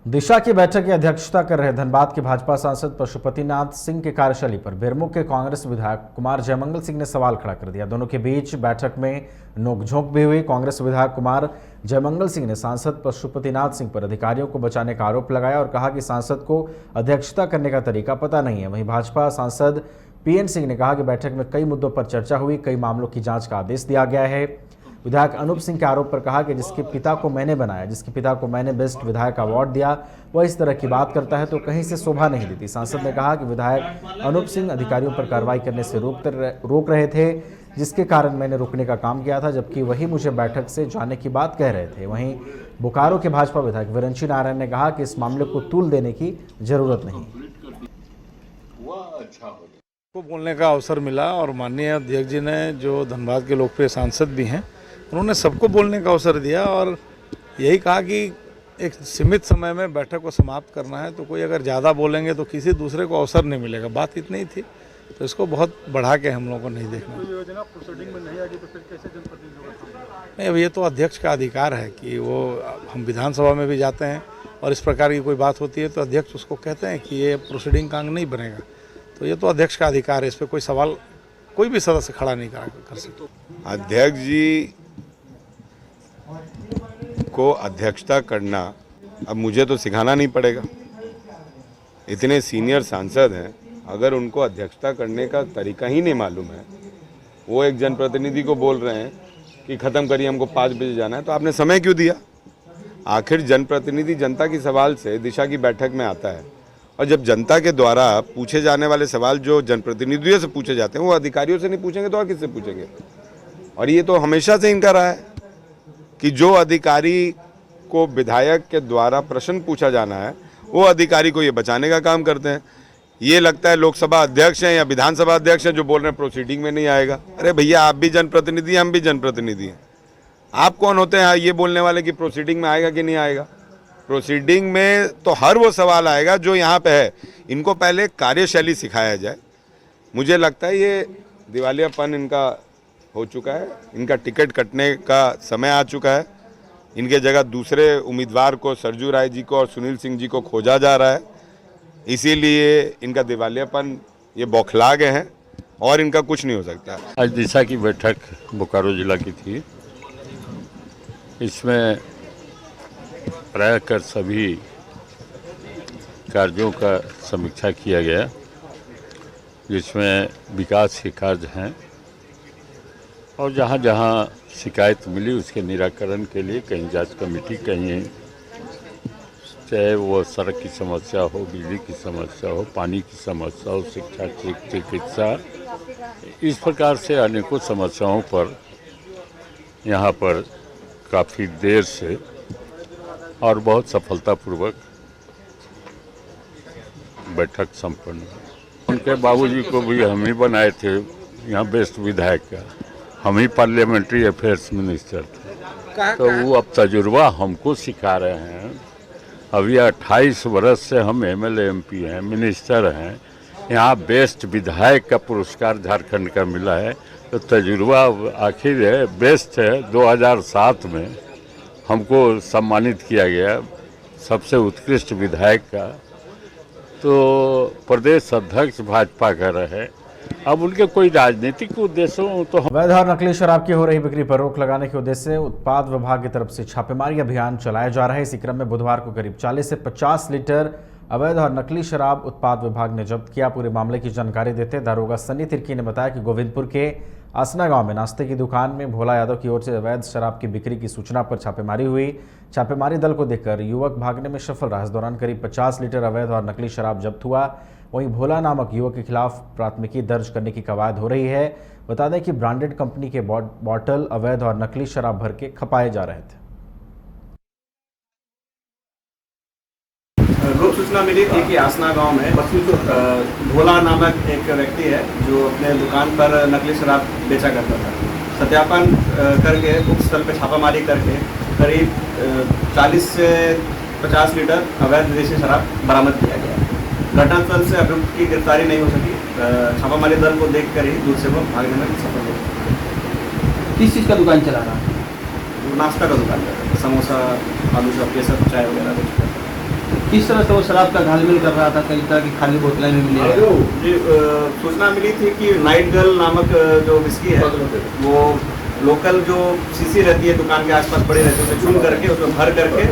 दिशा की बैठक की अध्यक्षता कर रहे धनबाद के भाजपा सांसद पशुपतिनाथ सिंह के कार्यशैली पर बेरमो के कांग्रेस विधायक कुमार जयमंगल सिंह ने सवाल खड़ा कर दिया। दोनों के बीच बैठक में नोकझोंक भी हुई। कांग्रेस विधायक कुमार जयमंगल सिंह ने सांसद पशुपतिनाथ सिंह पर अधिकारियों को बचाने का आरोप लगाया और कहा कि सांसद को अध्यक्षता करने का तरीका पता नहीं है। वहीं भाजपा सांसद पीएन सिंह ने कहा कि बैठक में कई मुद्दों पर चर्चा हुई, कई मामलों की जांच का आदेश दिया गया है। विधायक अनूप सिंह के आरोप पर कहा कि जिसके पिता को मैंने बनाया, जिसके पिता को मैंने बेस्ट विधायक अवार्ड दिया, वह इस तरह की बात करता है तो कहीं से शोभा नहीं देती। सांसद ने कहा कि विधायक अनूप सिंह अधिकारियों पर कार्रवाई करने से रोक रहे थे, जिसके कारण मैंने रोकने का काम किया था, जबकि वही मुझे बैठक से जाने की बात कह रहे थे। वहीं बोकारो के भाजपा विधायक विरंची नारायण ने कहा कि इस मामले को तूल देने की जरूरत नहीं। को बोलने का अवसर मिला और माननीय अध्यक्ष जी ने, जो धनबाद के लोकप्रिय सांसद भी हैं, उन्होंने सबको बोलने का अवसर दिया और यही कहा कि एक सीमित समय में बैठक को समाप्त करना है, तो कोई अगर ज़्यादा बोलेंगे तो किसी दूसरे को अवसर नहीं मिलेगा। बात इतनी ही थी, तो इसको बहुत बढ़ा के हम लोगों को नहीं देखना। योजना प्रोसीडिंग में नहीं आएगी तो फिर कैसे जनप्रतिनिधियों? नहीं, अब ये तो अध्यक्ष का अधिकार है कि वो, हम विधानसभा में भी जाते हैं और इस प्रकार की कोई बात होती है तो अध्यक्ष उसको कहते हैं कि ये प्रोसीडिंग का अंग नहीं बनेगा। तो ये तो अध्यक्ष का अधिकार है, इस पर कोई सवाल कोई भी सदस्य खड़ा नहीं कर सकता। अध्यक्ष जी को अध्यक्षता करना अब मुझे तो सिखाना नहीं पड़ेगा। इतने सीनियर सांसद हैं, अगर उनको अध्यक्षता करने का तरीका ही नहीं मालूम है, वो एक जनप्रतिनिधि को बोल रहे हैं कि ख़त्म करिए, हमको 5 बजे जाना है, तो आपने समय क्यों दिया? आखिर जनप्रतिनिधि जनता की सवाल से दिशा की बैठक में आता है, और जब जनता के द्वारा पूछे जाने वाले सवाल जो जनप्रतिनिधियों से पूछे जाते हैं वो अधिकारियों से नहीं पूछेंगे तो और किससे पूछेंगे? और ये तो हमेशा से इनका रहा है कि जो अधिकारी को विधायक के द्वारा प्रश्न पूछा जाना है, वो अधिकारी को ये बचाने का काम करते हैं। ये लगता है लोकसभा अध्यक्ष हैं या विधानसभा अध्यक्ष हैं जो बोल रहे हैं प्रोसीडिंग में नहीं आएगा। अरे भैया, आप भी जनप्रतिनिधि हैं, हम भी जनप्रतिनिधि हैं। आप कौन होते हैं ये बोलने वाले कि प्रोसीडिंग में आएगा कि नहीं आएगा? प्रोसीडिंग में तो हर वो सवाल आएगा जो यहाँ पे है। इनको पहले कार्यशैली सिखाया जाए। मुझे लगता है ये दिवालियापन इनका हो चुका है, इनका टिकट कटने का समय आ चुका है। इनके जगह दूसरे उम्मीदवार को, सरजू राय जी को और सुनील सिंह जी को खोजा जा रहा है। इसीलिए इनका दिवालियापन, ये बौखला गए हैं और इनका कुछ नहीं हो सकता। आज दिशा की बैठक बोकारो जिला की थी। इसमें प्राय कर सभी कार्यों का समीक्षा किया गया, जिसमें विकास के कार्य हैं और जहाँ जहाँ शिकायत मिली उसके निराकरण के लिए कहीं जांच कमेटी, कहीं चाहे वो सड़क की समस्या हो, बिजली की समस्या हो, पानी की समस्या हो, शिक्षा, चिकित्सा, इस प्रकार से अनेकों समस्याओं पर यहाँ पर काफ़ी देर से और बहुत सफलतापूर्वक बैठक संपन्न हुई। उनके बाबूजी को भी हम ही बनाए थे यहाँ बेस्ट विधायक का, हम ही पार्लियामेंट्री अफेयर्स मिनिस्टर थे। तो वो अब तजुर्बा हमको सिखा रहे हैं। अभी 28 वर्ष से हम एमएलए एमपी हैं, मिनिस्टर हैं। यहाँ बेस्ट विधायक का पुरस्कार झारखंड का मिला है, तो तजुर्बा आखिर है, बेस्ट है। 2007 में हमको सम्मानित किया गया सबसे उत्कृष्ट विधायक का, तो प्रदेश अध्यक्ष भाजपा का रहे। अब उनके कोई राजनीतिक उद्देश्यों तो अवैध और नकली शराब की हो रही बिक्री पर रोक लगाने के उद्देश्य से उत्पाद विभाग की तरफ से छापेमारी अभियान चलाया जा रहा है। इसी क्रम में बुधवार को करीब 40 से 50 लीटर अवैध और नकली शराब उत्पाद विभाग ने जब्त किया। पूरे मामले की जानकारी देते दारोगा सन्नी तिर्की ने बताया कि गोविंदपुर के आसना गांव में नाश्ते की दुकान में भोला यादव की ओर से अवैध शराब की बिक्री की सूचना पर छापेमारी हुई। छापेमारी दल को देखकर युवक भागने में सफल रहा। इस दौरान करीब 50 लीटर अवैध और नकली शराब जब्त हुआ। वहीं भोला नामक युवक के खिलाफ प्राथमिकी दर्ज करने की कवायद हो रही है। बता दें कि ब्रांडेड कंपनी के बॉटल अवैध और नकली शराब भर के खपाए जा रहे थे। गुप्त सूचना मिली थी कि आसना गांव में भोला नामक एक व्यक्ति है जो अपने दुकान पर नकली शराब बेचा करता था। सत्यापन करके उक्त स्थल पर छापामारी करके करीब 40 से 50 लीटर अवैध विदेशी शराब बरामद किया गया। घटनास्थल से अभियुक्त की गिरफ्तारी नहीं हो सकी। छापामारी दल को देखकर ही दूर से वो भागने में सफल हो। किस चीज़ का दुकान चला रहा है? नाश्ता का दुकान, समोसा, आलू चॉप, ये सब, चाय वगैरह कुछ। किस तरह से वो शराब का घालमेल कर रहा था? कई तरह की खाली बोतलें भी मिली है। जी, सूचना मिली थी कि नाइट गर्ल नामक जो विस्की है वो लोकल जो सीसी रहती है दुकान के आसपास पड़ी रहती है उसे चुन करके उसमें भर करके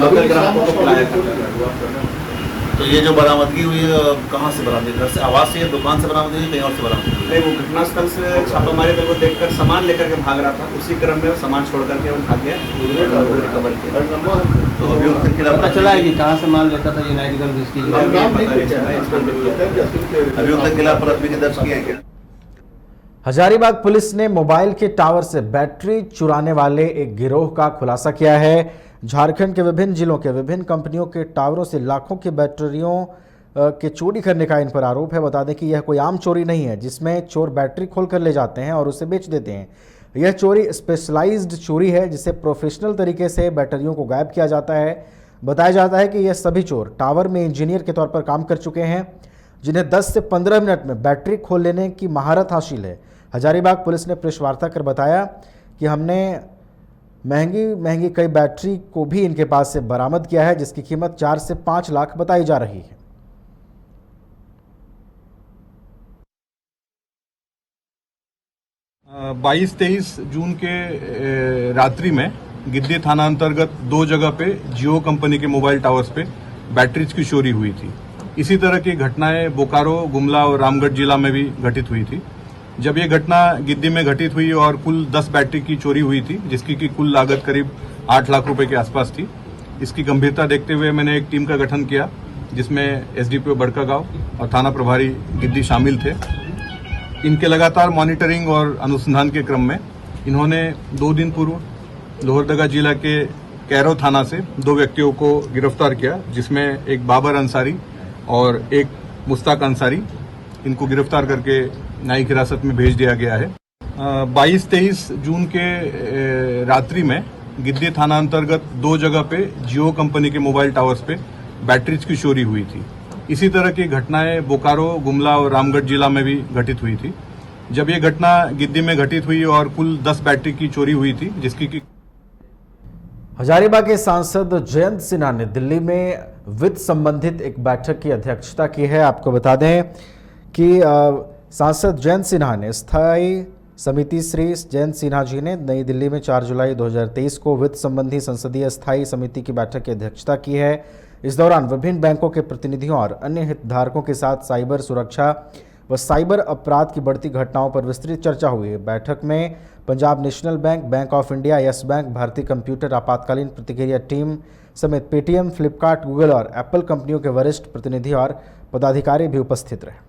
लोकल ग्राहकों को पिलाया करता है। तो ये जो बरामदगी हुई है कहाँ से बरामदगी? घर से, आवास से, दुकान से बरामदगी हुई, कहीं और से बरामदगी हुई? नहीं, वो घटनास्थल से छापामारी दल को देखकर सामान लेकर के भाग रहा था, उसी क्रम में वो सामान छोड़ करके वो भाग गया, रिकवर किया। तो अभियुक्त के खिलाफ पता चला है कि कहाँ से माल लेता था ये नाइट गर्ल विस्की? अभियुक्त के खिलाफ प्राथमिकी दर्ज की है क्या? हजारीबाग पुलिस ने मोबाइल के टावर से बैटरी चुराने वाले एक गिरोह का खुलासा किया है। झारखंड के विभिन्न जिलों के विभिन्न कंपनियों के टावरों से लाखों की बैटरियों के चोरी करने का इन पर आरोप है। बता दें कि यह कोई आम चोरी नहीं है जिसमें चोर बैटरी खोल कर ले जाते हैं और उसे बेच देते हैं। यह चोरी स्पेशलाइज्ड चोरी है जिसे प्रोफेशनल तरीके से बैटरियों को गायब किया जाता है। बताया जाता है कि यह सभी चोर टावर में इंजीनियर के तौर पर काम कर चुके हैं जिन्हें 10 से 15 मिनट में बैटरी खोल लेने की महारत हासिल है। हजारीबाग पुलिस ने प्रेस वार्ता कर बताया कि हमने महंगी कई बैटरी को भी इनके पास से बरामद किया है जिसकी कीमत 4 से 5 लाख बताई जा रही है। 22-23 जून के रात्रि में गिद्दी थाना अंतर्गत 2 जगह पे जियो कंपनी के मोबाइल टावर्स पे बैटरीज की चोरी हुई थी। इसी तरह की घटनाएं बोकारो, गुमला और रामगढ़ जिला में भी घटित हुई थी। जब ये घटना गिद्दी में घटित हुई और कुल 10 बैटरी की चोरी हुई थी जिसकी की कुल लागत करीब 8 लाख रुपए के आसपास थी। इसकी गंभीरता देखते हुए मैंने एक टीम का गठन किया जिसमें एसडीपीओ बड़कागांव और थाना प्रभारी गिद्दी शामिल थे। इनके लगातार मॉनिटरिंग और अनुसंधान के क्रम में इन्होंने 2 दिन पूर्व लोहरदगा जिला के कैरो थाना से 2 व्यक्तियों को गिरफ्तार किया जिसमें एक बाबर अंसारी और एक मुश्ताक अंसारी। इनको गिरफ्तार करके न्यायिक हिरासत में भेज दिया गया है। 22-23 जून के रात्रि में गिद्दी थाना अंतर्गत 2 जगह पे जियो कंपनी के मोबाइल टावर्स पे बैटरीज की चोरी हुई थी। इसी तरह की घटनाएं बोकारो, गुमला और रामगढ़ जिला में भी घटित हुई थी। जब ये घटना गिद्दी में घटित हुई और कुल 10 बैटरी की चोरी हुई थी जिसकी की हजारीबाग के सांसद जयंत सिन्हा ने दिल्ली में वित्त संबंधित एक बैठक की अध्यक्षता की है। आपको बता दें कि सांसद जयंत सिन्हा ने स्थायी समिति श्री जयंत सिन्हा जी ने नई दिल्ली में 4 जुलाई 2023 को वित्त संबंधी संसदीय स्थायी समिति की बैठक की अध्यक्षता की है। इस दौरान विभिन्न बैंकों के प्रतिनिधियों और अन्य हितधारकों के साथ साइबर सुरक्षा व साइबर अपराध की बढ़ती घटनाओं पर विस्तृत चर्चा हुई है। बैठक में Punjab national bank, bank of India, yes bank, भारतीय कंप्यूटर आपातकालीन प्रतिक्रिया टीम समेत पेटीएम, फ्लिपकार्ट, गूगल और एप्पल कंपनियों के वरिष्ठ प्रतिनिधि और पदाधिकारी भी उपस्थित रहे।